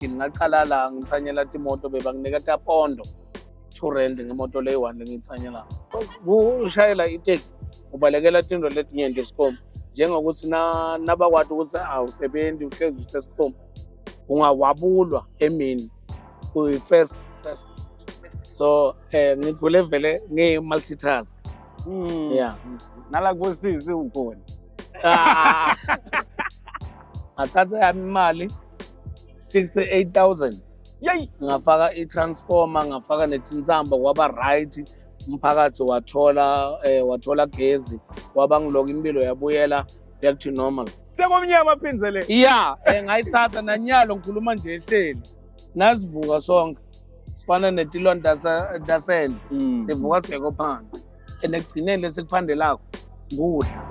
ngingaqala la ngithanyela timoto bebanginika tapondo 2 rand ngemoto leyi 1 lengiyithanyela because ushayela itaxi ubalekela tinto letinyenti esikhomba njengokuthi nabakwati ukuthi awusebenzi uhlezi usesikhomba ungawabulwa emini kuyi-first suspect so ngigule vele ngi-multitask yeah nala kusisi ukhona ngathatha yami imali 68,000 yeyi ngafaka i-transformer ngafaka netinzamba kwaba right umphakathi wathola gezi kwaba ngiloko impilo yabuyela back to normal sekomnyama phinzele yeah ngayithatha nanyalo ngikhuluma nje ehleli nasivuka sonke sifana netilonda dasendle sivuka siyeko phansi ekugcineni lesikuphandelako kudla.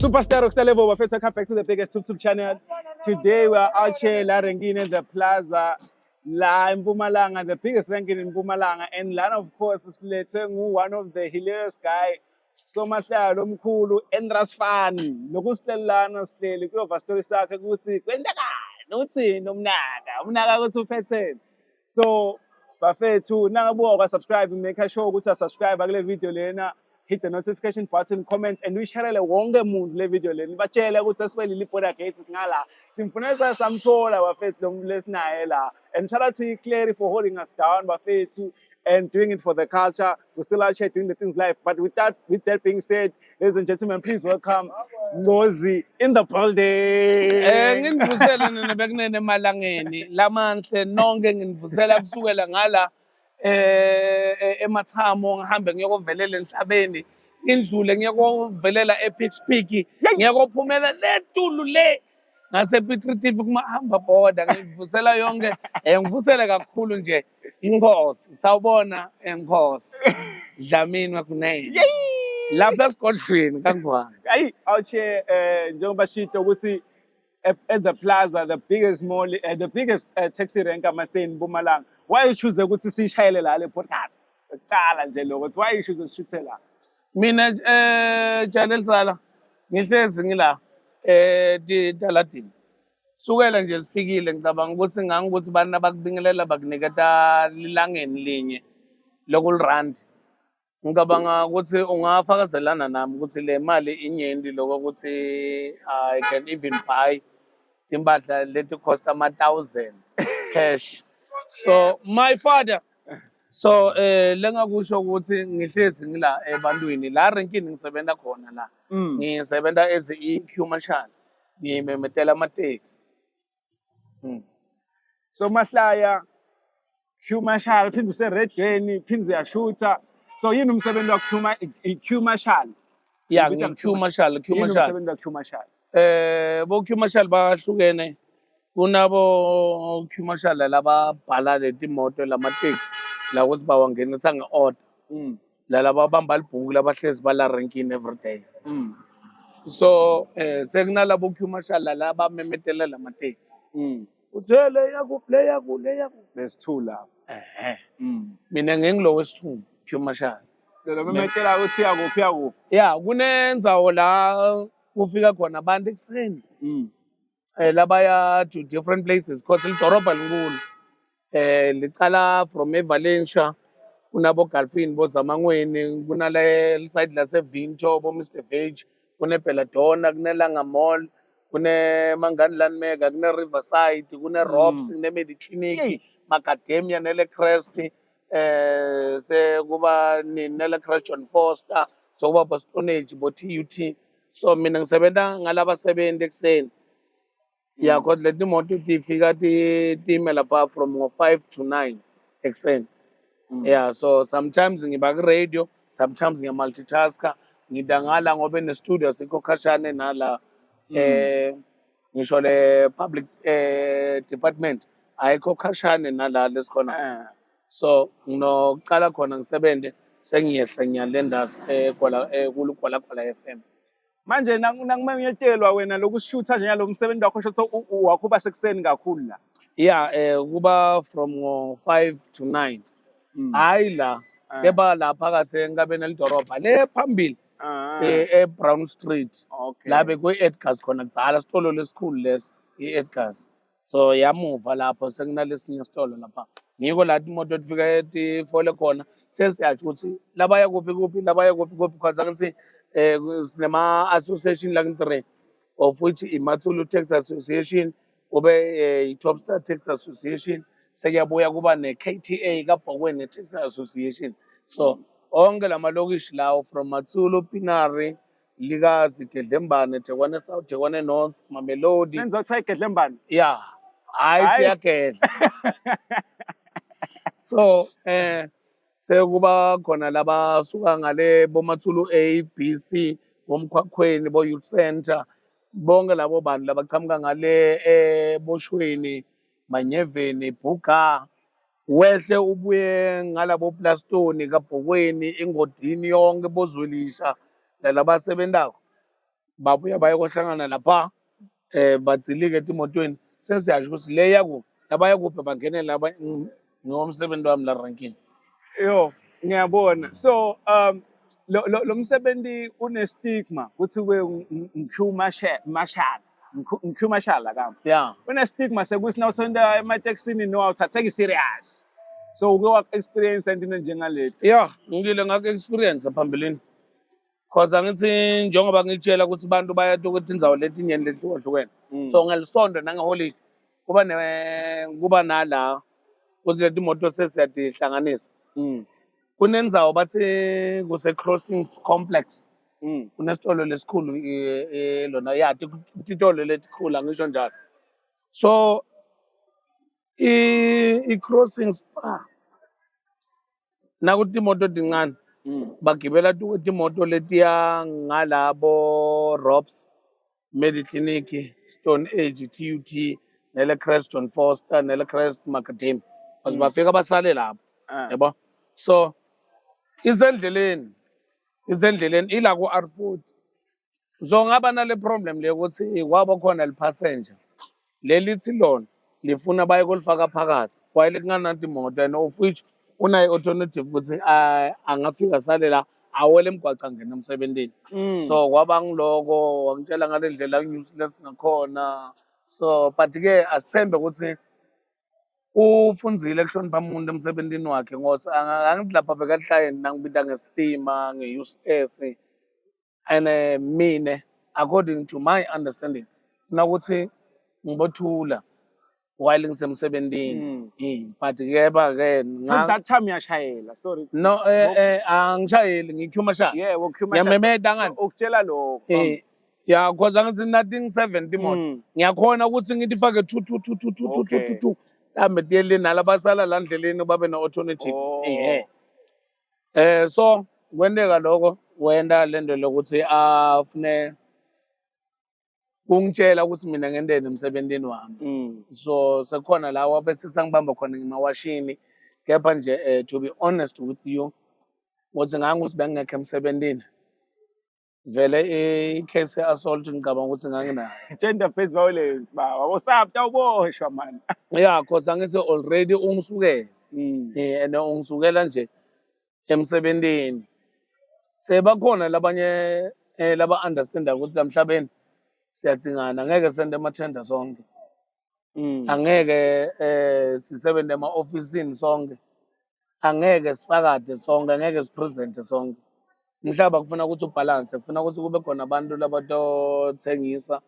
Superstar Oxtalevo, welcome back to the biggest YouTube channel. Today we are out here La Rengine, the plaza, La in Mpumalanga, the biggest ranking in Mpumalanga. And Lana, of course, is one of the hilarious guy. So much Lomkulu, Endras Fani, Nokustelana, Slay, Grove, Story Saka, Gusi, Quendaka, Nuti, Umnaga, go to Peten. So, Buffet to Nagabu, subscribe, make a show, go subscribe, I video Lena. Hit the notification button, comment, and we share a longer moon video. But chela would as well lipora cases ngala. Symphonizer some told our faith long less naela. And shout out to you clearly for holding us down, but faith too, and doing it for the culture. We're still out here doing the things live. But with that being said, ladies and gentlemen, please welcome Ngozi in the building. Ngivusela nebekune emalangeni lamanhle nonke ngivusela kusukela ngala emathamo ngihambe ngiyokuvelela emhlabeni indlule ngiyokuvelela ePitchPeak ngiyokuphumela letulu le ngase Pitre TV kumahamba boda ngivusela yonke ngivusela kakhulu nje inkosi sawubona inkosi Dlamini wakunene lapha esigodlweni kangwane Ayi out here njengoba shito ukuthi at the plaza, the biggest mall, the biggest taxi rank in Mpumalanga. Why you choose ukuthi sishayele la le podcast? Ecala nje lokho. Why you choose to shoot la? Mina Janel Sala ngihlezi ngila Daladini. Sukela nje sifikile ngicabanga ukuthi ngangikuthi bani abakubingelela bakuniketa lilangeni linye local rand. Ngicabanga ukuthi ungafakazelana nami ukuthi le mali inyenti lokho ukuthi I can even buy timbadla leti cost ama-1,000 cash. So my father lengakusho ukuthi ngihlezi ngila ebantwini la renkini ngisebenza khona la ngisebenza as i-queue marshal ngimemetela ama-taxi so mahlaya queue marshal phinde useredweni phinde uyashutha so yini umsebenzi wa queue marshal yeah queue marshal umsebenzi wa queue marshal bo queue marshal bahlukene kunabo queue marshal laba bhala letimoto lama-taxi la ukuthi bawangenisa nge-order laba bamba libhuku labahlezi bala renkini every day so sekunalabo queue marshal la bamemetela lama-taxi uthi le yaku there's two la mina ngengilo wesithumbu queue marshal lo memetela uthi yakuphi yeah kunenzawo la kufika khona abantu ekuseni labaya to different places because lidorobha linkulu licala from eValencia kunabo Galfini boZamangweni kunale side laseVinto bo Mr Veg kune Belladonna kunelanga Mall kune Mangani Land Mega kune Riverside kune Robs kune Mediclinic Macadamia nele Crest kuba nele Crest John Foster so kuba Bostonage bo TUT so mina ngisebenza ngalabasebenzi ekuseni yeah kodwa leti moto tifika timela pa from 5 to 9 ekuseni yeah so sometimes ngiba ku radio sometimes ngiya multitasker ngidangala ngoba ne studio sikho khashane nala ngisho le public department ayikho khashane nala lesikhona so nginoqala khona ngisebenze sengiyehla ngiyalendasa kwala FM manje nangimenyetelwa wena lokushutha nje lo msebenzi wakho shotho wakho basekuseni kakhulu la yeah kuba from 5 to 9 hayi la eba la phakathi enkabeni elidorobha le phambili Ah, eBrown Street. La okay. bekuyi-Edgars khona kudzala sitolo lesikhulu leso i-Edgars. So yamuva lapho sekunalesinye sitolo lapha. Ngiko la imoto tifika tifole khona sesiyatsho ukuthi labaya kuphi kuphi labaya kuphi kuphi because angithi sinema-association like 3 of which iMatsulu Taxi Association kube i-Topstar Taxi Association sekuyabuya kuba ne-KTA kaBhokweni Taxi Association. So onke lamalokishi lawo from Matsulu, Pinari, Ligazi, Gedlembane, Tekwane South, Tekwane North, Mamelodi. Nenza kuthiwa iGedlembane. Yeah, hayi Hayi. siyagedla. So sekuba khona laba suka ngale boMatsulu A, B, C, boMkhwakhweni, bo-Youth Center, bonke labo bantu labachamuka ngale Boshweni, Manyeveni, Buga, wehle ubuye ngalabo Plastoni, kaBhokweni, Ingodini yonke bozwelisha labasebentako. Babuya bayohlangana lapha badzilike etimotweni sesiyasho ukuthi le yakuphi labaya kuphi bangene laba ngomsebenzi wami la rankini. Yo, ngiyabona. So, lo msebenzi une stigma ukuthi we ngiQ mashala kama. Yeah. Une stigma sekuthi nawusenda emateksini no awuthatheki serious. So uke wa experience into njengaleti. Yeah, ngile ngake experience phambilini. Cause angithi njengoba ngitshela ukuthi abantu bayathu ukuthi indzawo letinyeni letihlukahlukene. So ngelisondo nangeholiday kuba nala ukuthi leti moto sesiyadihlanganisa. Kunendzawo bathi kuse Crossings Complex. Kunesitolo lesikhulu lona ya titolo letikhulu angisho njalo. So i-Crossings nakuti imoto tincane bagibela timoto letiya ngalabo Robs, Mediclinic, Stone Age, TUT, nele Creston Foster, nele Crest Macadam. Because bafika basale lapho. Yabo. So izendleleni ila ku R40. So ngaba nale problem le ukuthi kwaba khona le passenger. Lelithi lona lifuna baye kolifaka phakathi. Kwayile kunganati imoto and of which unayi alternative ukuthi angafika sale la awele emgwaca angena emsebenzini. So kwaba ngiloko wangitshela ngale ndlela useless ngakhona. So but ke asithembe ukuthi ufunzile kuhlonipha umuntu emsebenzini wakhe ngoba angithi lapha beka client nangibita ngestima nge-USS and mine according to my understanding funa ukuthi ngibothula while ngisemsebenzini. But ke That time uyashayela, sorry. no angishayeli ngiQ mashala. Yeah, uQ mashala. Ngiyamemeda ngani? Ukutshela lokho. Yeah, cause angithi nothing 70 imoto. Ngiyakhona ukuthi ngidifake 2 kambe tiyeli nalabasala la ndleleni babe na alternative. So kwendeka lokho wenda lento lokuthi afune ungitshela ukuthi mina ngendeni emsebenzini wami. So sekhona lawa bese sangibamba khona ngimawashini kepha nje to be honest with you ukuthi ngangukuthi bengekho emsebenzini vele i-case assault ngicabanga ukuthi nganginayo. Gender based violence ba wabosapta uboshwa man. Yeah, cause angithi already ungisukela. And ungisukela nje emsebenzini. Sebakhona labanye laba understanda ukuthi emhlabeni siyathingana ngeke sende amathenda sonke. Angeke sisebenze ema-ofisini sonke. Angeke sisakade sonke, angeke sipresente sonke. Umhlaba kufuna ukuthi ubalance, kufuna ukuthi kube khona abantu labathengisa,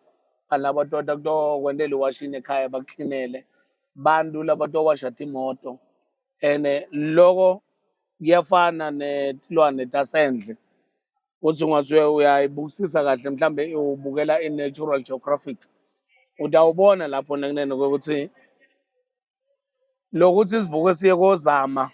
alabatota kutokwendela iwashini ekhaya baklinele, bantu labatowasha imoto. And loko kuyafana netilwane tasendle. Uthi ungathi uyayibukisisa kahle mhlambe ubukela i-Natural Geographic. Utawubona lapho nekunene ukuthi lokuthi sivuke siye kozama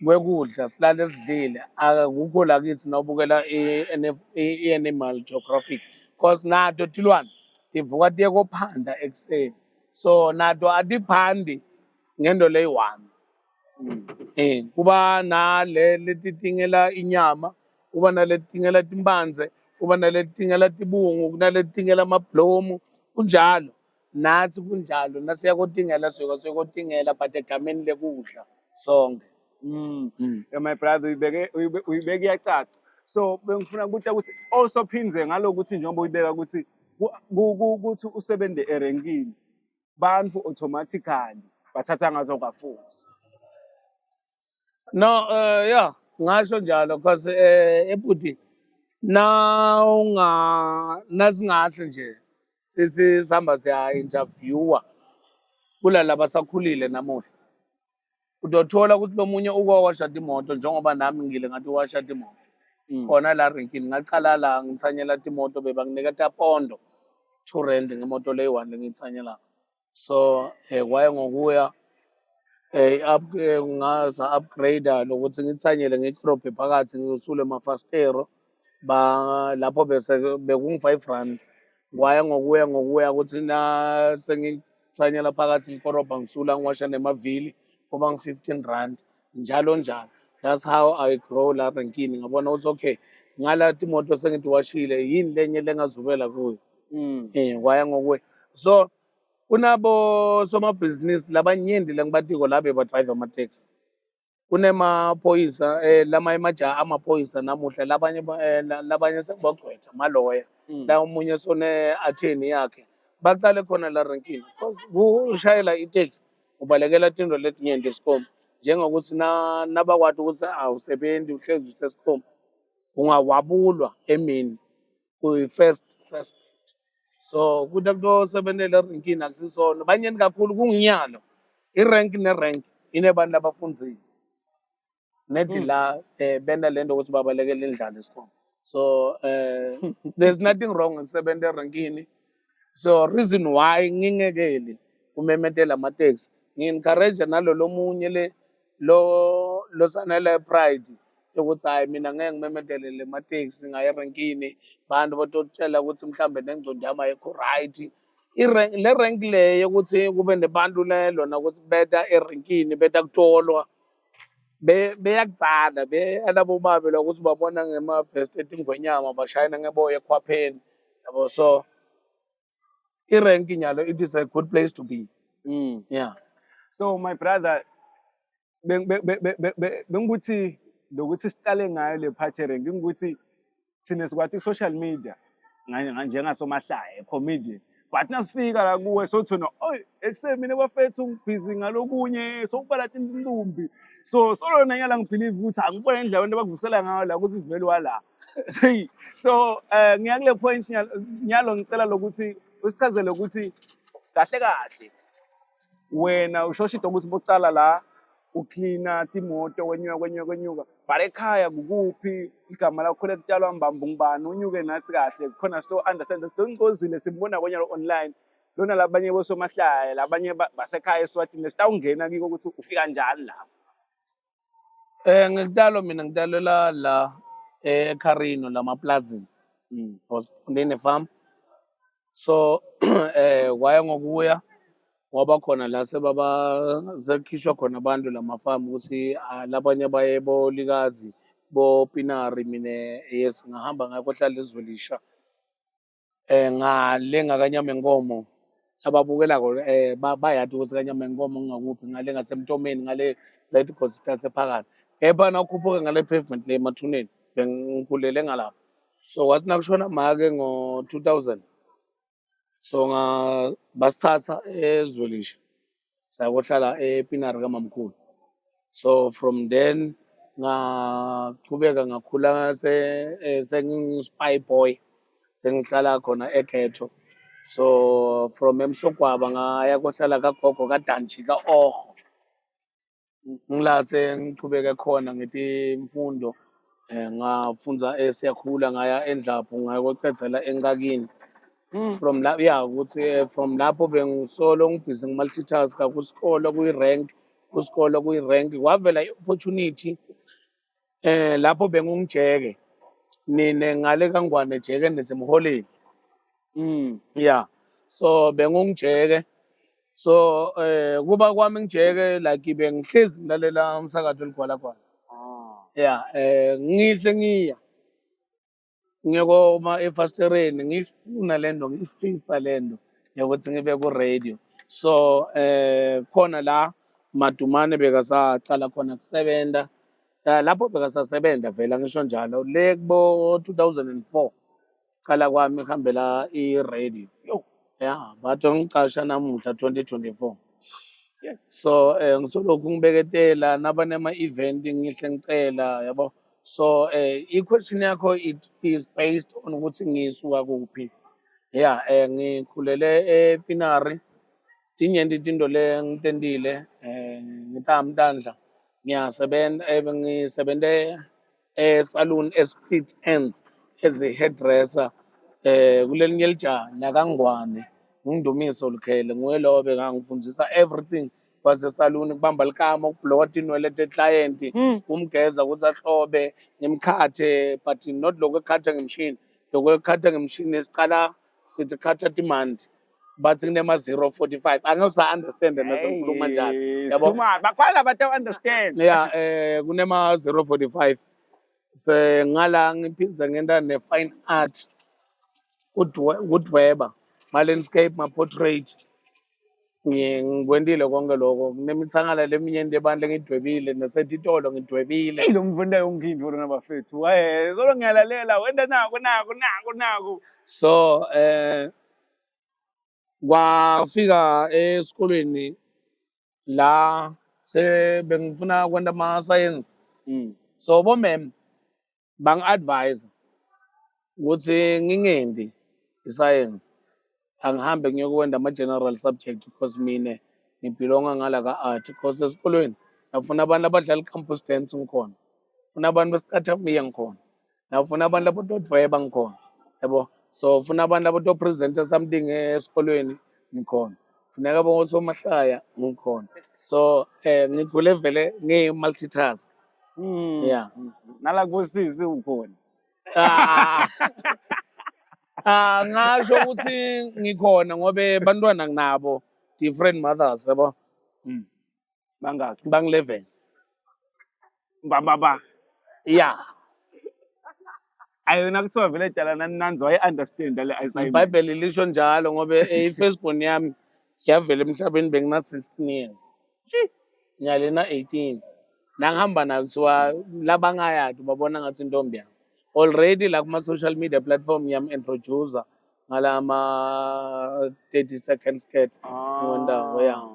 kwekudla silale sidlile akukho la kithi nawubukela i-Animal Geographic because nato tilwane tivuka tiye kophanda ekuseni. So nato atiphandi ngento leyi-one. Kuba nale letitingela inyama, kuba naletingela timbanze, kuba naletingela tibungu, kunaletingela amablomu, kunjalo. Nathi kunjalo, nasiyakotingela siyakotingela but egameni lekudla sonke. My brother uyibeke yacaca. So bengifuna ukuthi also phindze ngalokuthi njengoba uyibeka ukuthi ukuthi usebenze erenkini bantu automatically bathatha ngazo kafuthi. No, yeah, ngasho njalo because ebudi nasingahle nje sithi sihamba siya interviewer kula labasakhulile namuhla. Utothola ukuthi lo munye ukwawasha imoto njengoba nami ngile ngathi washa imoto. Khona la renkini ngacala la ngithanyela imoto bebanginika pondo 2 rand ngemoto leyi 1 lengithanyela. So kwaye ngokuya ngaza upgrade lokuthi ngithanyele ngekrobhe phakathi ngiyosule amafastero lapho bese bekungu 5 rand. Kwaye ngokuya ukuthi na sengithanyela phakathi ngikorobha ngisula ngiwasha nemavili kuba ngu-15 rand njalo njalo. That's how I grow la renkini ngabona ukuthi okay ngala imoto sengithi washile yini lenye lengazubela kuyo. Kwaye ngokuya so kunabo somabhizinisi labanyenti lengibatiko la bebadrive ama-taxi. Kunemaphoyisa lamajaha amaphoyisa namuhla labanye sekubagcwetha amaloya. La omunye sone-attorney yakhe bacale khona la renkini because ushayela itaxi ubalekela tinto letinyenti esikhomba njengokuthi nabakwati ukuthi awusebenzi uhlezi usesikhomba ungawabulwa emini uyi-first suspect. So kuthi kutosebentela erenkini akusisona banyenti kakhulu kunginyalo irenki nerenki inebantu abafundzile nedi la bena lento ukuthi babalekele indlala esikhomba. So there's nothing wrong ngisebenza erenkini. So reason why ngingekeli kumemetela amateksi ngi-encourage nalo munye lo sanele pride yokuthi hayi mina ngeke ngimemetele le mateksi ngaye erenkini bantu batotshela ukuthi mhlambe nengcondo yami ayikho right. Le rank le yokuthi kube nebantu lona ukuthi beta erenkini beta kutolwa beyakutsala alabo babe lokuthi babona ngema-vest etingwenyama bashayina ngeboya ekhwapheni yabo. So irenki nyalo it is a good place to be. Yeah. So my brother bengukuthi lokuthi siqale ngayo le part erenki ukuthi thina sikwathi social media njengasomahlaya comedian but nasifika la kuwe sothona oy ekuseni mina bafethu ngibhizi ngalokunye sokubala tintumbi so lona nyala ngibelieve ukuthi angibona indlela abantu abakuvusela ngayo la ukuthi sivele wala. So ngiyakule point nyalo ngicela lokuthi usichazele ukuthi kahle kahle wena ushoshito ukuthi bocala la ucleana timoto kwenyuka but ekhaya kukuphi igama lakho lekutalwa mbambo ngibani unyuke nathi kahle khona sto understand sidongozile simbona kwenyalo online lona labanye bosomahlaya labanye basekhaya eSwatini sitawungena kiko ukuthi ufika njani la. Ngikudalo mina ngidalela la eKharino lamaplazini. Was born farm. So kwaye ngokuya ngoba khona la sekhishwa khona abantu lamafamu ukuthi labanye baye bolikazi bopinari mina yes ngahamba ngakohlala eZwelisha ngale ngakanyama enkomo ababukela bayathi ukuthi kanyama enkomo ngakuphi ngale ngasemntomeni ngale late hospital sephakathi kepha nakhuphuka ngale pavement le emathuneni bengikhulele ngalapha. So wathi nakushona make ngo-2000 so basithatha eZwelisha sayohlala epinari kamamkhulu. So from then ngaqhubeka ngakhula sengi-spy boy sengihlala khona eGhetto. So from eMsogwaba ngaya kohlala kagogo kaDanji ka-Orho ngila sengiqhubeke khona ngetimfundo ngafundza siyakhula ngaya eNdlapho ngayocedzela eNkakini. From la ukuthi from lapho bengisolo ngibhizi ngi-multitask kusikolo kuyi-rank kwavela i-opportunity lapho bengungijeke nine ngale kaNgwane Jeke nesemholeni. Yeah. So bengungijeke so kuba kwami ngijeke like bengihlezi ngilalela umsakazo ligwalagwala. Yeah. Ngihle ngiya ngiyekoma efastereni ngifuna lento ngifisa lento yokuthi ngibe ku-radio. So khona la Madumane bekasacala khona kusebenza Lapho bekasasebenza vela ngisho njalo le kubo 2004 cala kwami ngihambela i-radio. Yo. Yeah, bathi ngicasha namuhla 2024. Yeah. So ngisolokhu ngibeketela nabanema-event ngihle ngicela yabo. So i-question yakho it is based on ukuthi ngisuka kuphi. Yeah, ngikhulele ePinari. Tinyenti tinto le ngitentile ngitambandla ngiyasebenza ngisebente salon Split Ends as a hairdresser kulelinye lijaha lakangwane ngingudumiso Lukhele nguye lowo bekangifundisa everything kwase salon kubamba likama ukubloka tinwele te-client kumgeza ukuthi ahlobe ngimkhathe but not lokho ekukhatha ngemshini lokho ekukhatha ngemshini esicala sithi khatha timandi bathi kunema-045 angeke usa-understand nase ngikhuluma njalo It's too much. Bakhona but don't understand. yeah kunema-045 ngala ngiphindze ngenta ne-fine art kudweba ma-landscape ma-portrait ngikwentile konke lokho kunemitsangala leminyenti ebandla ngidwebile nasetitolo ngidwebile Hey, lo mfundo yonke into nabafethu. Zolo ngiyalalela wenda naku. so kwafika esikolweni la bengifuna kwenta ama-science so bomem bangi-advise ukuthi ngingendi i-science angihambe ngiyokwenda ama-general subject because mina ngibhilonga ngala ka-art because esikolweni ngafuna abantu abadlala i-campus dance ngikhona funa abantu besicathamia ngikhona nafuna abantu abotodvweba ngikhona yabo so funa abantu abotopresenta something esikolweni ngikhona funeka bosomahlaya ngikhona so ngikhule vele ngi-multitask yeah Nala kusisi ukhona. Ngasho ukuthi ngikhona ngobe bantwana nginabo different mothers yabo Bangaki? bangi-11 Ba. yeah Ayona kuthiwa vele dala nananzo understand le assignment. iBhayibheli lisho njalo ngobe i-firstborn yami yavela emhlabeni bengina-16 years nyalena 18 nangihamba nayo kuthiwa labangayadi babona ngathi intombi yami already la kuma-social media platform ngiyam-introducer ngalama 30 second skits ngendawo yeah.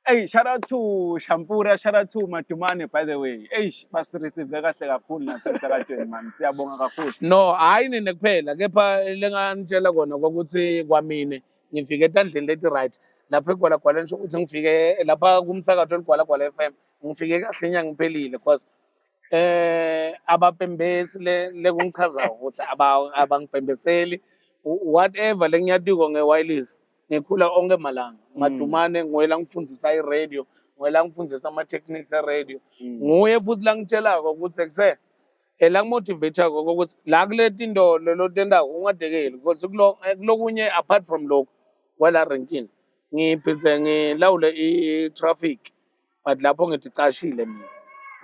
Hey, shout out to Shampura, shout out to Matumane, by the way. Hey, basireceive kahle kakhulu nasemsakadweni man. Siyabonga kakhulu. No, hayi nini kuphela kepha lengangitshela kona ukuthi kwamine ngifike etandleni leti right lapha egwalagwala nisho ukuthi ngifike lapha kumsakazo oligwalagwala FM ngifike kahle inyanga ngiphelile because abapembesi lekungichazayo ukuthi abangipembeseli whatever lengiyatiko nge-wireless ngikhula onke malanga Matumane nguye langifundisa i-radio nguye langifundisa ama-techniques e-radio nguye futhi langitshelako ukuthi ekuse langimotivate-ako ukuthi la kule tinto lelo tendako ungadekeli because kulokunye apart from lokho wala renkini ngiphitse ngilawule i-traffic but lapho ngidicashile mina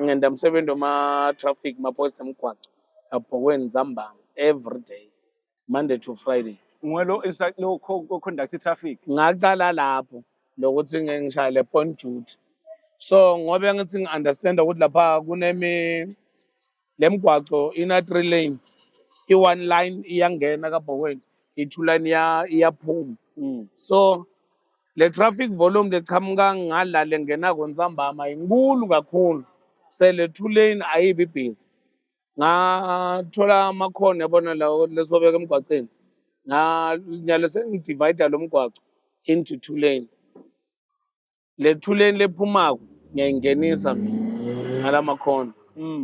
ngenda umsebenzi wama-traffic maphoyisa emgwaco Abhokweni Zambanga every day Monday to Friday Ngwelo lo conduct traffic. ngaqala lapho lokuthi ngishayele point duty so ngobe ngithi ngi-understand ukuthi lapha lemgwaco ina 3 lane i-1 line iyangena kaBhokweni i-2 line iyaphuma so le traffic volume leqhamuka ngala lengena koNzambama inkulu kakhulu sele 2 lane ayibi busy ngathola amakhono yabona lawo lesobeka emgwaqeni nyalo sengidivide lo mgwaqo into 2 lane le 2 lane lephumako ngiyayingenisa mina ngalamakhono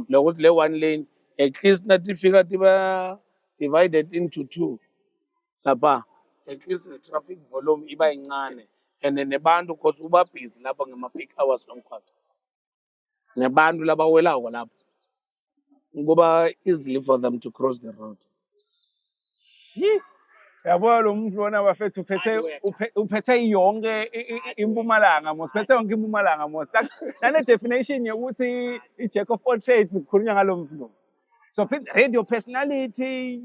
lokuthi le 1 lane at least nathi fika tiba divided into 2 lapha at least the traffic volume iba incane and nebantu because uba busy lapha ngema-peak hours lomgwaqo nebantu labawelako lapho kuba easily for them to cross the road. Yabo lo muntu lona bafethu uphethe yonke impumalanga mos uphethe yonke impumalanga mos nane definition yokuthi i-jack of all trades kukhulunywa ngalo mfundo so radio personality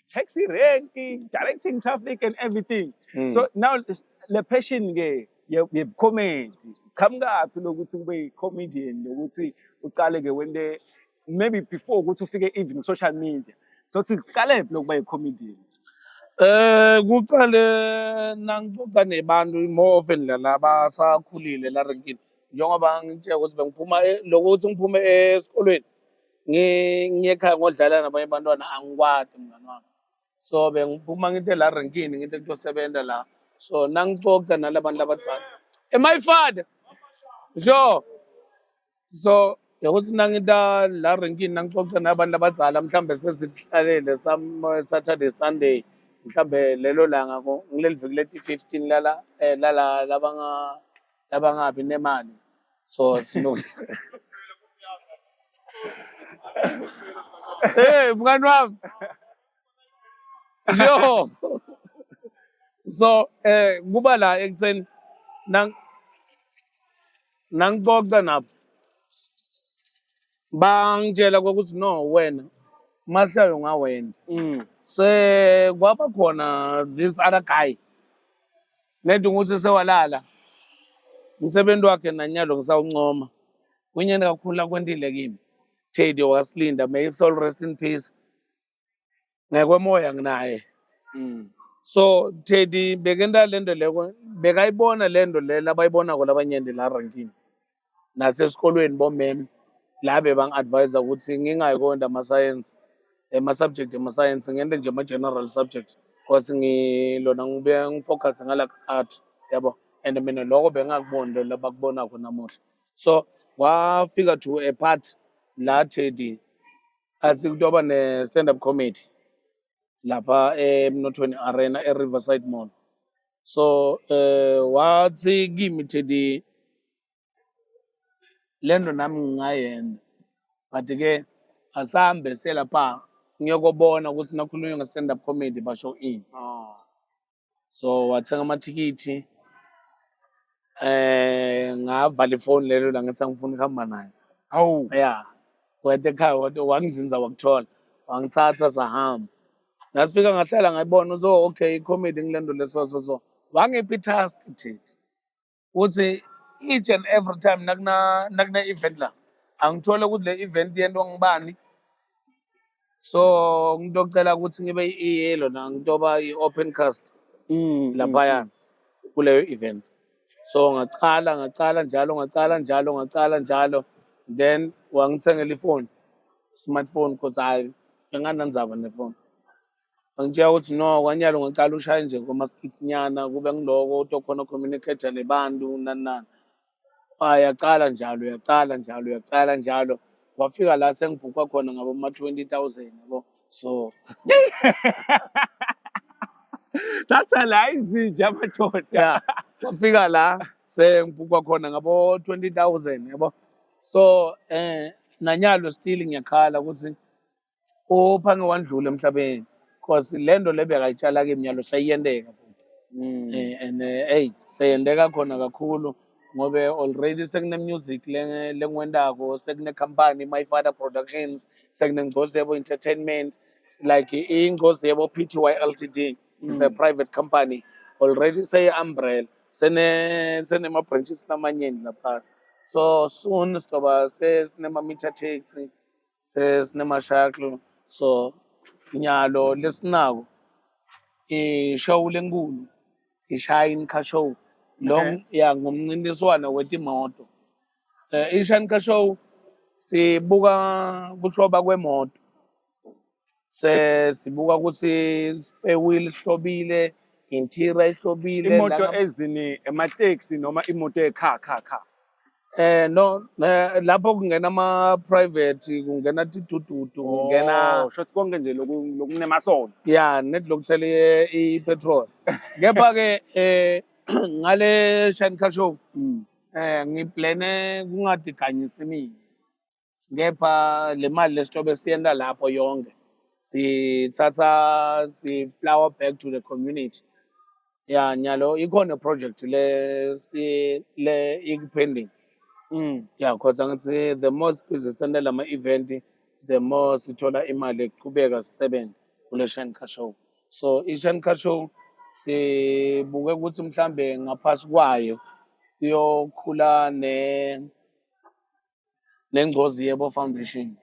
taxi ranking directing traffic and everything so now the passion ke ye comedy qhamukaphi lokuthi ube yi-comedian nokuthi ucale-ke wente maybe before ukuthi ufike even ku-social media sothi kuqalephi lokuba yi-comedian? Kuqale nangixoxa nebantu more often lana abasakhulile la renkini njengoba ngitshela ukuthi bengiphuma lokuthi ngiphume esikolweni ngiye ekhaya ngodlala nabanye abantwana angikwadi mngani wami. So bengiphuma ngite la renkini ngite kuyosebenza la. So nangixoxa nalabantu labadala. Am I father? Sure. So yakuthi nangita la renkini nangixoxa nabantu abadala mhlambe sesihlalele some Saturday Sunday mhlambe lelo langa ngileli viki leti 15 lala labangabi nemali. So sino Hey mngani wami. Yo. So kuba la ekseni nangixoxa nabo bangitshela ukuthi no wena mahlayo ngawena. Se kwaba khona this other guy nedi ukuthi sewalala umsebenzi wakhe nanyalo ngisawuncoma kunyeni kakhulu akwentile kimi Teddy wasilinda, may his soul rest in peace. Ngekwemoya nginaye. So Teddy bekenda lento leko bekayibona lento le labayibona kolabanyeni la renkini nasesikolweni bomem la bebang-advise ukuthi ngingayikonda ama-science ama-subject ama-science ngente nje ama-general subject because ngilona ngibuye ngifocus ngala art yabo and mina lokho bengakuboni lo labakubonako namuhla. So wafika to a part la Teddy athi kutoba ne-stand-up comedy lapha eMnothweni Arena e-Riverside Mall. So wathi kimi Teddy lento nami ngingayenza but-ke asambe selapha ngiyokubona ukuthi nakhulunywa nge-stand-up comedy basho ini. So wathenga amathikithi ngavala ifoni lelo la ngithi angifuni ukuhamba naye. Hawu. Yeah. Wethe ekhaya wangizinza wakuthola wangithatha sahamba. Nasifika ngahlala ngayibona so okay comedy ngilendo leso wangiphi task Teddy uthi each and every time nakuna event la angithole ukuthi le event yento ngibani. So ngitocela ukuthi ngibe i-yellow na ngitoba i-open cast laphaya kuleyo event. So ngacala njalo then wangithengela ifoni smartphone because hayi benganandzaba nefoni. Angitshela ukuthi no kwanyalo ngicala ushaye nje ngoma-skit nyana kube ngiloko utokhona communicate nebantu nani. Yaqala njalo wafika la sengibhukwa khona ngabo ma-20,000 yabo. So Thatha la izinja amadoda. yeah wafika la sengibhukwa khona ngabo 20,000 yabo. So nanyalo still ngiyakhala ukuthi uphange wandlula emhlabeni because lento le bekayitshala kimi nyalo sayiyendeka. And hey seyendeka khona kakhulu ngobe already sekune music lengwendako sekune company My Father Productions sekune Ngcozebo Entertainment like Ngcozebo Pty Ltd is a private company already say umbrella sene ma branches lamanyeni lapha. So soon stoba sesinema meter taxi sesinema shuttle. So nyalo lesinako show lenkulu i-Shine Car Show long ya ngumncintiswano wetimoto. I-Shine Car Show sibuka kuhloba kwemoto sibuka ukuthi spare wheel sihlobile interior ihlobile Imoto ezini emateksi noma imoto ekha. No lapho kungena ama-private kungena tidududu kungena shothi konke nje lokunemasondo. yeah net lokuthela i-petrol. Kepha-ke ngale Shine Car Show ngiplane kungadiganyisi mina kepha le mali lesitobe siyenda lapho yonke sithatha si-flower back to the community. Yeah nyalo ikhona project le ikupending. Yeah cause angithi the more sisendela ama-event the more sithola imali ekuqhubeka sisebenze kule Shine Car Show. So i-Shine Car Show sibuke ukuthi mhlambe ngaphasi kwayo iyokhula neNgcozi Yebo Foundation.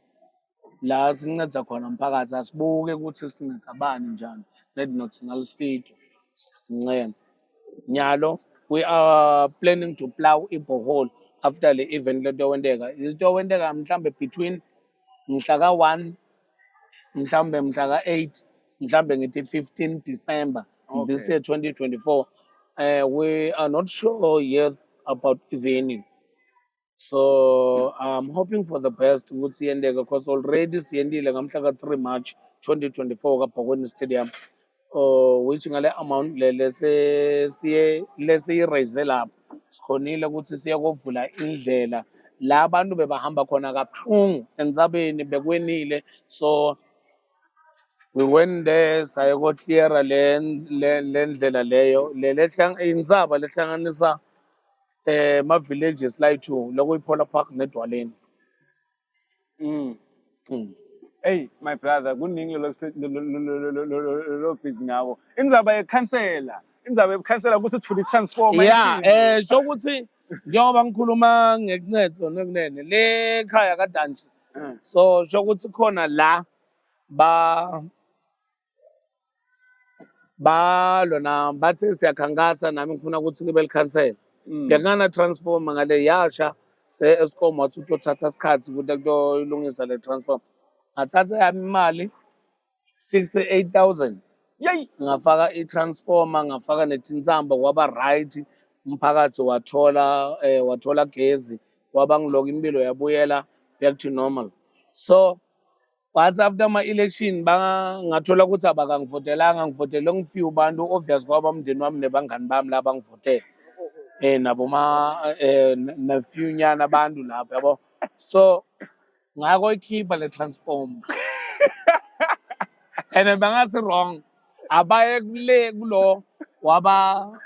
La sinceda khona umphakathi, asibuke ukuthi sinceda bani njani, let not ngalisido sincede. Nyalo, we are planning to plow i-borehole after the event letowenteka. Isitowenteka mhlambe between mhla ka-1 mhlambe mhla ka-8 mhlambe ngithi 15 December this Okay. year 2024. We are not sure yet about the venue. So I'm hoping for the best ukuthi yendeke because already siyendile ngamhla ka-3 March 2024 kaBhokweni Stadium. Which ngale amount lesiyiraise lapho sikhonile ukuthi siyakuvula indlela la abantu bebahamba khona kabuhlungu entsabeni bekwenile, so we went there sayokocleara le ndlela leyo insaba lehlanganisa ma-villages layi-2 lokuyiPolar Park neDwaleni. Mm. Mm. Hey, my brother, kuningi lo busy ngawo. Indzaba yekhansela. Indzaba yekhansela ukuthi uthule transformer Yeah, sho ukuthi njengoba ngikhuluma ngekuncedo nekunene le khaya kaDanji, so sho ukuthi khona la lona bathi siyakhankasa nami ngifuna ukuthi kube likhansela. Bekungana transformer ngale yasha se-Eskom wathi utothatha isikhathi ukuthi kuyoyilungisa le transformer. Ngathatha yami imali 68,000 Yay! ngafaka i-transformer, ngafaka netintsamba, kwaba right, umphakathi wathola gezi, kwaba ngiloku impilo yabuyela back to normal. So but after ama-election ngathola ukuthi abakangivotelanga, ngivotele ngifiwe bantu obvious kwaba umndeni wami nebangani bami la bangivotela. Nabo na-few nyana abantu lapho yabo. So ngakoyikhipha le transformer and bangasi wrong, abaye kule kulo waba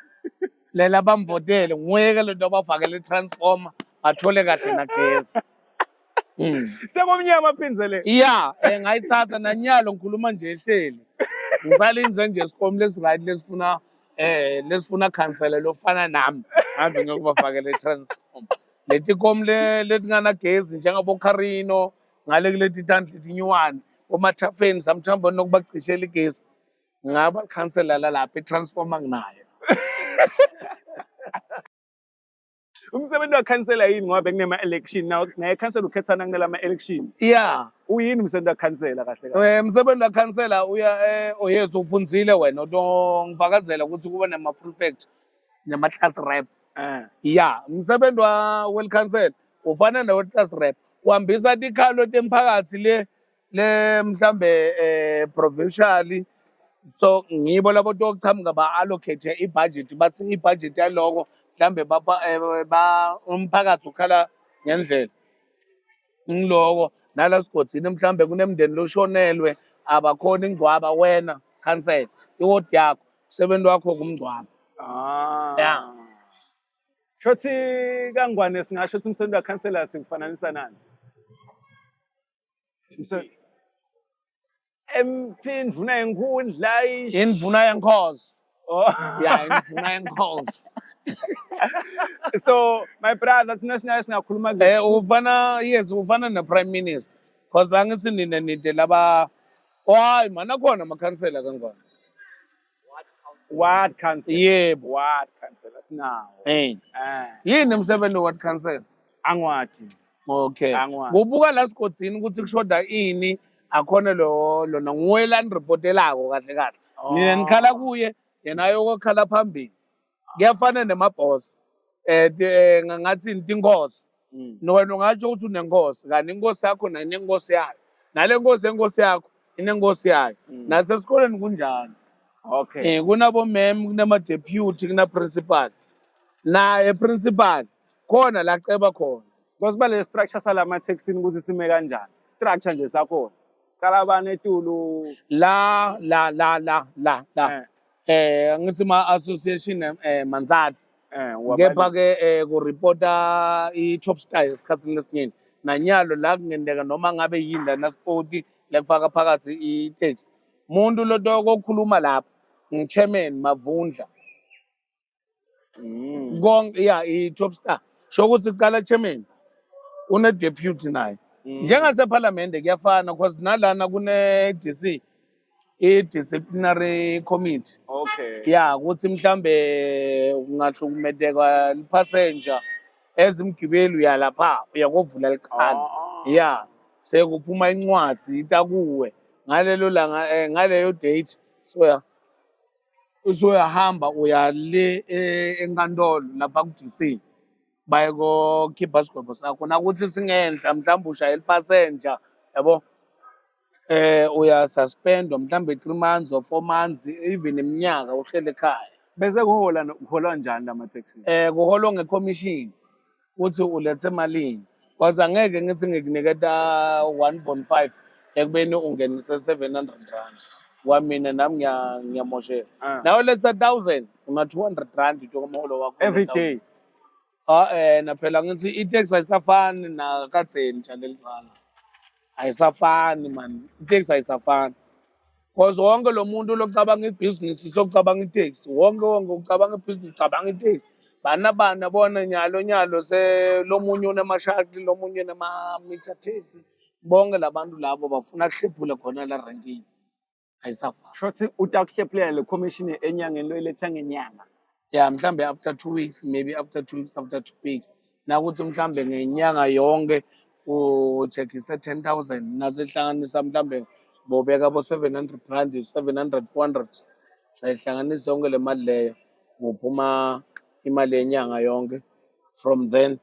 lela bamvotele nguye le nto abafakele transformer bathole kahle nagesi. Sekomnyama phinzele. Yeah, ngayithatha nanyalo ngikhuluma nje ehleli. Ngisalinze nje Eskom lesi-right lesifuna khansela lofana nami. Ngihambe ngiyokubafakela i-transformer. Letikom letingana gezi njengabo Carino ngale kuleti tandla letinyuwani omathafeni samthamba nokubacishela igesi. Ngaba khansela lapha i-transformer nginayo. Umsebenzi wakhansela yini ngoba bekunema-election naye khansela ukhethana kunala ma-election? Yeah. Uyini umsebenzi wakhansela kahle kahle? Umsebenzi wakhansela oyeza ufundzile wena ngifakazela ukuthi kuba nema-prefect nama-class rep. Yeah, umsebenzi welkhansela ufana newe-class rep, uhambisa tikhalo temphakatsi le mhlambe provincially. So ngibo labo tokuchamuka ba-allocate i-budget, bathi i-budget yaloko mhlambe umphakathi ukhala ngendlela ngiloko nala sigodini mhlambe kunemndeni loshonelwe abakhona ingcwaba, wena khansela iwodi yakho umsebenzi wakho kumngcwaba. Yeah. Shothi kangwane singasho ukuthi umsebenzi wakhansela sikufananisa nani? Indvuna yenkundla Indvuna yenkosi. Oh. Yeah, indvuna yenkosi. So my brother singakhuluma ufana ne-prime minister because angithi nina nide laba hayi mana khona amakhansela kangwane. Ward council. Yebo. Ward council sinawo. Yini umsebenzi we-ward council? Angwadi. Okay. Angwadi. Kubuka la sigodini ukuthi kushoda ini akhona lona nguye la niripotelako kahle kahle. Nina nikhala kuye yena ayokokhala phambili. Kuyafana nemaboss. Ngathi inkosi. Wena ungatsho ukuthi unenkosi, kanti inkosi yakho nayo inenkosi yayo. Nale nkosi yenkosi yakho inenkosi yayo. Nasesikoleni kunjalo. Okay. Kunabo mem, kunama-deputy, kuna-principal. Naye principal khona la ceba khona. Zosiba le structure salama-taxini ukuthi sime kanjani? Structure nje sakhona. Kalabane etulu. La. Ngithi ma-association Manzatsi. Kepha-ke kuripota i-top star esikhathini lesinyeni. Nanyalo la kungendeka noma ngabe yini lana sport lekufaka phakathi i-taxi. Umuntu lo kokukhuluma lapha ngi-chairman Mavundla. konke yeah i-top star sho ukuthi kuqala chairman une-deputy naye njengasephalamende kuyafana because nalana kune-DC i-disciplinary committee Okay. ya ukuthi mhlambe ungahlukumedeka passenger ezimgibeli uyalapha uyakovula liqhala ya sekuphuma incwadi itakuwe ngalelo langa ngaleyo date usoyahamba uya le enkantolo lapha ku-DC bayokhipha isigwebo sakho nakuthi singenhla mhlawumbe ushayela passenger yabo uyasuspendwa mhlawumbe 3 months or 4 months even iminyaka uhlele ekhaya Bese kuhola njani lama-taxi? kuholwa ngekhomishini uthi ulethe malini because angeke ngithi ngikuniketa 1.5 ekubeni ungenise 700 rand kwamina nami ngiyamoshela nawe letha 1000 una 200 rand umholo wakho Every day. na phela ngithi i-taxi ayisafani nakadzeni Janelisana ayisafani man i-taxi ayisafani because wonke lo muntu lokucabanga ibhizinisi sokucabanga i-taxi wonke ucabanga ibhizinisi ucabanga i-taxi bana bona nyalo lomunye unemashakli lomunye unema-meter taxi bonke labantu labo bafuna kuhlephule khona la rankini ayisafani Shothi utakuhlephulela le commission enyangeni loyiletha ngenyanga. yeah mhlambe after 2 weeks maybe after 2 weeks after 2 weeks nakuthi mhlambe ngenyanga yonke ucheckise 10,000 nasehlanganisa mhlambe bobeka bo 700 rand 700 400 sayihlanganisa yonke le mali leyo uphuma imali yenyanga yonke from then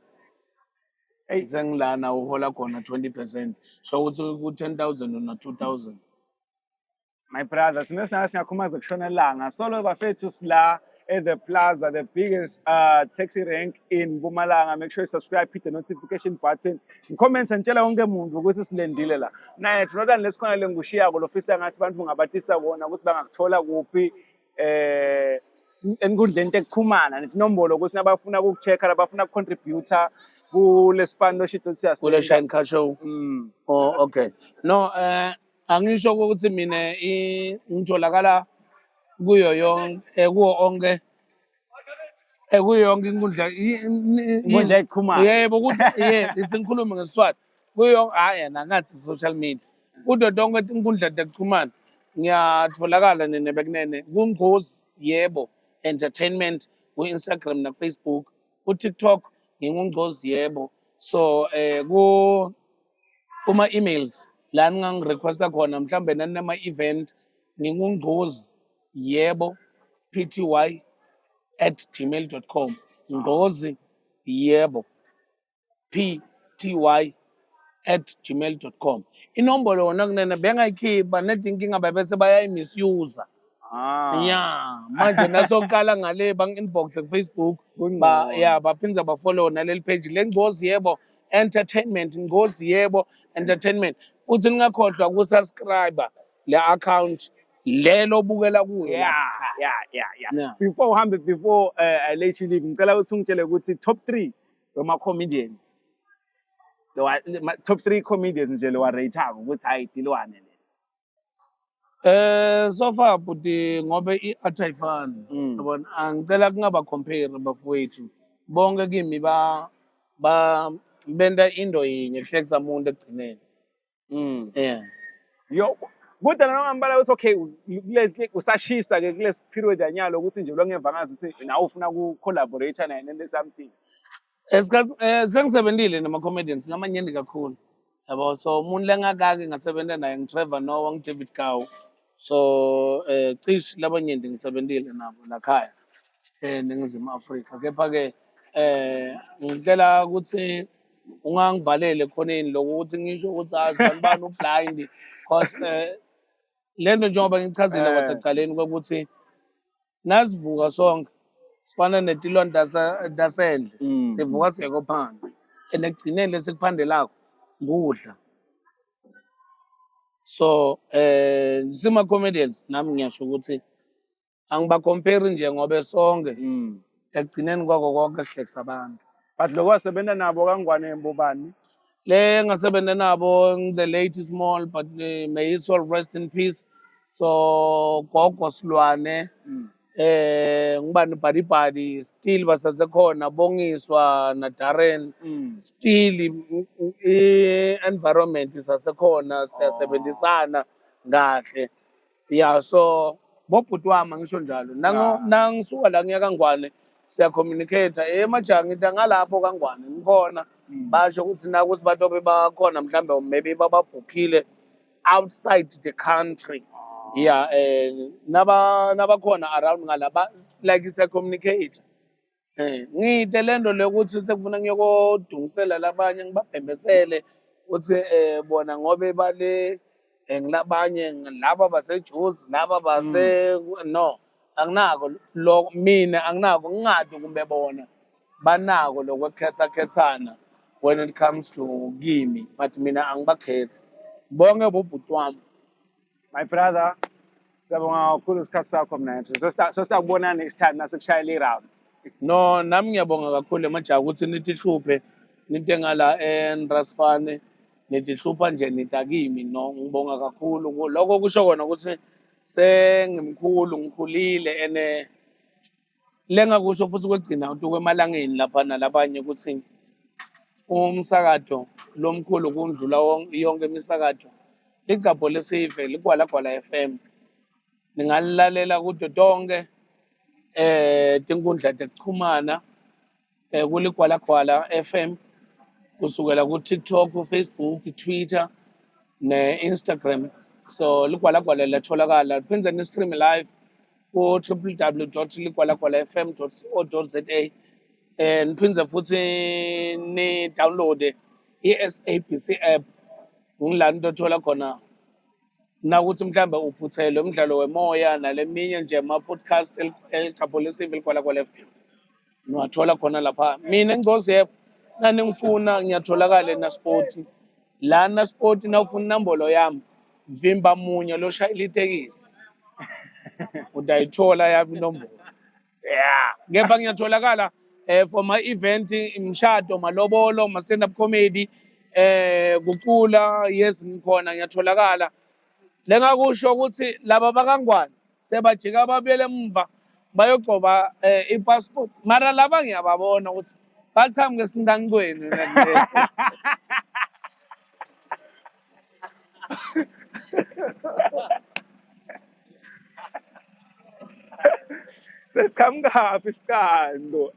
sengilana uhola khona 20% so ukuthi ku 10,000 una 2,000 My brother, sinakhumaza kushona langa. Solo bafethu sila at the plaza, the biggest taxi rank in Mpumalanga. Make sure you subscribe, hit the notification button. Comment ngitshela wonke umuntu ukuthi silendile la. Naye not unless khona lengushiya kolofisa ngathi abantu ngabathisa bona ukuthi bangakuthola kuphi enkundleni tekuchumana nenombolo ukuthi nabafuna ukuchecka labafuna ukucontributor kule span shito siyase kule Shine Car Show. Oh okay. No angisho ukuthi mina ngitholakala kuyo yonke onke kuyo yonke inkundla ekuchumana. Yebo ukuthi ithi ngikhuluma ngeSiswati kuyo hayi nangathi social media kudo donke inkundla tekuchumana ngiyatholakala nebekunene kuNgqozi yebo entertainment ku-Instagram na Facebook ku-TikTok nginguNgqozi yebo so kuma emails la ngingangirequesta khona mhlambe nanama event ngingungqozi yebo pty@gmail.com ngqozi yebo pty@gmail.com inombolo yona kunene bengayikhipha nedinkinga bese bayayimisuse yeah manje nasoqala ngale bang-inbox ku-Facebook baphinza bafollow naleli page lengqozi yebo entertainment ngqozi yebo entertainment futhi ningakhohlwa ukusubscribe le account lelo obukela kuyo yeah. Before I let you leave ngicela ukuthi ungitshele ukuthi top 3 yoma comedians top 3 comedians nje lo rate ukuthi hayi dilwane so far buti ngobe i-art ayifani yabona angicela kungaba compare bafowethu bonke kimi benda into yinye kuhlekisa umuntu ekugcineni yeah yo kodwa nangambala ukuthi okay usashisa ke kule period yanyalo ukuthi nje longemva ngazi ukuthi nawe ufuna ku collaborate naye nento something esikhathi sengisebenzile nama comedians ngamanyeni kakhulu yabo so umuntu lengakake ngasebenza naye ngiTrevor Noah ngiDavid Gawu so cishe labanyenti ngisebenzile nabo la khaya eNingizimu Afrika kepha ke ngicela ukuthi ungangivalele khoneni lokuthi ngisho ukuthi azibani ublind because lento njengoba ngichazile kwasecaleni ukuthi nasivuka sonke sifana netilonda dasendle sivuka siyeko phansi enekugcineni lesikuphandelako kudla so sima comedians nami ngiyasho ukuthi angiba compare nje ngobe sonke ekugcineni kwako konke sihlekisa abantu but lokho wasebenza nabo kangwane mbobani le ngasebenza nabo the late small but may his soul rest in peace so gogo Silwane ngubani Bhadi still basasekhona Bongiswa na Darren still i-environment isasekhona siyasebenzisana kahle yeah so bobhuti wami ngisho njalo nangisuka la ngiya kaNgwane siya-communicate emajaha ngithi ngalapho kaNgwane ngikhona basho ukuthi nakuthi batobe bakhona mhlambe maybe bababhukhile outside the country yeah nabakhona around ngalaba like siya-communicate ngiyite lento lokuthi sekufuna ngiyokodungisela labanye ngibabhembesele ukuthi bona ngobe bale ngilabanye laba baseJuzi laba base no anginako lo mina anginako ngingadi kumbe bona banako lokwekhetha-khethana when it comes to kimi but mina angibakhethi bonke bobhuti wami. My brother, siyabonga kakhulu isikhathi sakho mna. Sosita next time nasekushayela i-round. No, nami ngiyabonga kakhulu emajaha ukuthi nithi hluphe nithi ngala eNrasfane nithi hlupha nje nitakimi no ngibonga kakhulu lokho kusho kona ukuthi sengimkhulu ngikhulile ene lengakusho futhi kwegcina umuntu kwemalangeni lapha nalabanye ukuthi umsakazo lomkhulu kundlula yonke imisakazo ligabho lesive liGwalagwala FM ningalalela kude tonke tinkundla tekuchumana kuligwalagwala FM kusukela ku-TikTok, Facebook, Twitter ne-Instagram so ligwalagwala latholakala liphinde ni-stream live ku-www.ligwalagwalafm.co.za niphinde futhi ni-download i-SABC app ngilani into othola khona nakuthi mhlambe uphuthelwe umdlalo wemoya naleminye nje ama-podcast eligabho lesive liGwalagwala FM niwathola khona lapha mina ngingoziyepho naningifuna ngiyatholakala eNasport la Nasport nawufuna inombolo yami vimba munye loshayela itekisi utayithola yami inombolo yeah kepha ngiyatholakala for my event imshado malobolo ma stand up comedy kucula yes ngikhona ngiyatholakala lengakusho ukuthi laba bakaNgwane sebajika babuyele emva bayogcoba i-passport mara laba ngiyababona ukuthi baqhamuke esincancweni Sesiqhamuka isicando.